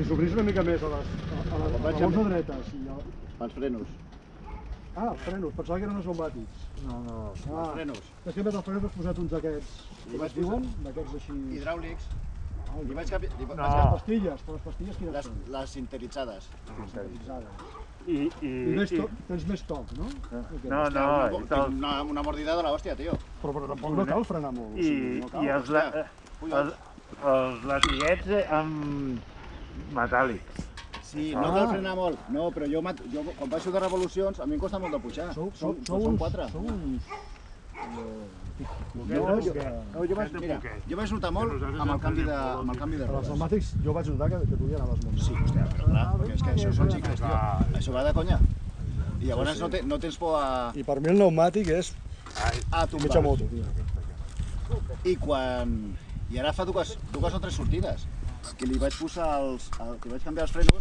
s'obrís una mica més a les bols de dretes. Els frenos. Ah, els frenos, pensava que eren els pneumàtics. No. Els frenos. És que a més els frenos has posat uns d'aquests, com es diuen? D'aquests així... Hidràulics. Li vaig canviar... Les pastilles, però les pastilles quines són? Les sintetitzades. I tens més toc, no? No. Una mordida de l'hòstia, tio. Però tampoc no cal frenar molt. I els latiguets amb metàl·lics. Sí, no cal frenar molt. No, però jo quan baixo de revolucions, a mi em costa molt de pujar. Són 4. Sou uns... Jo vaig notar molt amb el canvi de Els rodes. pneumàtics jo vaig notar que tu ja anaves molt. Sí, hòstia, clar, perquè és que això són xicles, tio. Això va de conya. I llavors no tens por a... I per mi el pneumàtic és tombar. mitja moto, tio. I ara fa dues o tres sortides que li vaig canviar els frenos